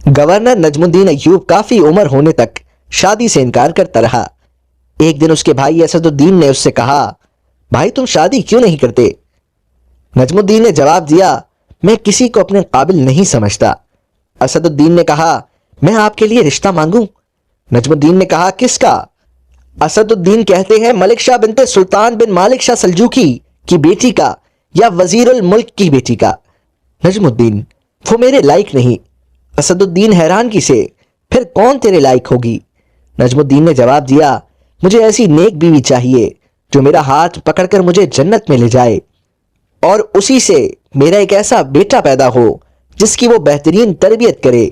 Governor نجم الدین ایوب کافی عمر ہونے تک شادی سے انکار کرتا رہا۔ ایک دن اس کے بھائی اسد الدین نے اس سے کہا، بھائی تم شادی کیوں نہیں کرتے؟ نجم الدین نے جواب دیا، میں کسی کو اپنے قابل نہیں سمجھتا۔ اسد الدین نے کہا، میں آپ کے لیے رشتہ مانگوں؟ نجم الدین نے کہا، کس کا؟ اسد الدین کہتے ہیں، ملک شاہ بنت سلطان بن مالک شاہ سلجوقی کی بیٹی کا، یا وزیر الملک کی بیٹی کا۔ نجم الدین، وہ میرے لائق نہیں۔ اسد الدین حیرانگی سے، پھر کون تیرے لائق ہوگی؟ نجم الدین نے جواب دیا، مجھے ایسی نیک بیوی چاہیے جو میرا ہاتھ پکڑ کر مجھے جنت میں لے جائے، اور اسی سے میرا ایک ایسا بیٹا پیدا ہو جس کی وہ بہترین تربیت کرے،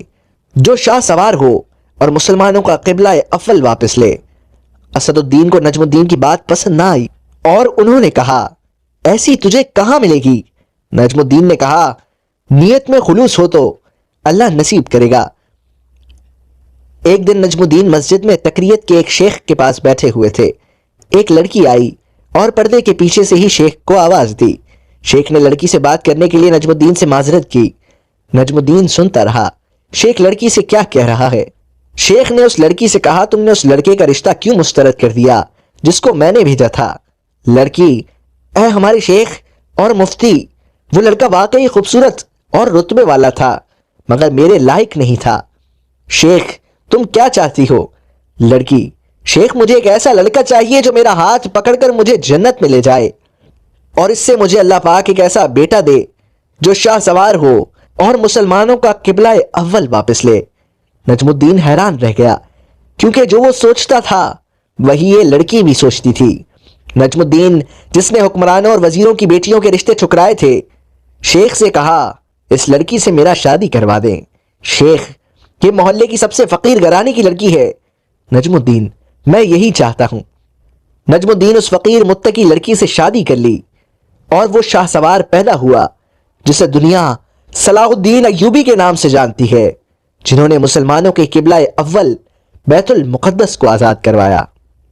جو شاہ سوار ہو اور مسلمانوں کا قبلہ اول واپس لے۔ اسد الدین کو نجم الدین کی بات پسند نہ آئی اور انہوں نے کہا، ایسی تجھے کہاں ملے گی؟ نجم الدین نے کہا، نیت میں خلوص ہو تو اللہ نصیب کرے گا۔ ایک دن نجم الدین مسجد میں تقریت کے ایک شیخ کے پاس بیٹھے ہوئے تھے۔ ایک لڑکی آئی اور پردے کے پیچھے سے ہی شیخ کو آواز دی۔ شیخ نے لڑکی سے بات کرنے کے لیے نجم الدین سے معذرت کی۔ نجم الدین سنتا رہا، شیخ لڑکی سے کیا کہہ رہا ہے۔ شیخ نے اس لڑکی سے کہا، تم نے اس لڑکے کا رشتہ کیوں مسترد کر دیا جس کو میں نے بھیجا تھا؟ لڑکی، اے ہمارے شیخ اور مفتی، وہ لڑکا واقعی خوبصورت اور رتبے والا تھا، مگر میرے لائق نہیں تھا۔ شیخ، تم کیا چاہتی ہو؟ لڑکی، شیخ مجھے ایک ایسا لڑکا چاہیے جو میرا ہاتھ پکڑ کر مجھے جنت میں لے جائے، اور اس سے مجھے اللہ پاک ایک ایسا بیٹا دے جو شاہ سوار ہو اور مسلمانوں کا قبلہ اول واپس لے۔ نجم الدین حیران رہ گیا، کیونکہ جو وہ سوچتا تھا وہی یہ لڑکی بھی سوچتی تھی۔ نجم الدین، جس نے حکمرانوں اور وزیروں کی بیٹیوں کے رشتے ٹھکرائے تھے، شیخ سے کہا، اس لڑکی سے میرا شادی کروا دیں۔ شیخ، یہ محلے کی سب سے فقیر گھرانے کی لڑکی ہے۔ نجم الدین، میں یہی چاہتا ہوں۔ نجم الدین اس فقیر متقی لڑکی سے شادی کر لی، اور وہ شاہ سوار پیدا ہوا جسے دنیا صلاح الدین ایوبی کے نام سے جانتی ہے، جنہوں نے مسلمانوں کے قبلہ اول بیت المقدس کو آزاد کروایا۔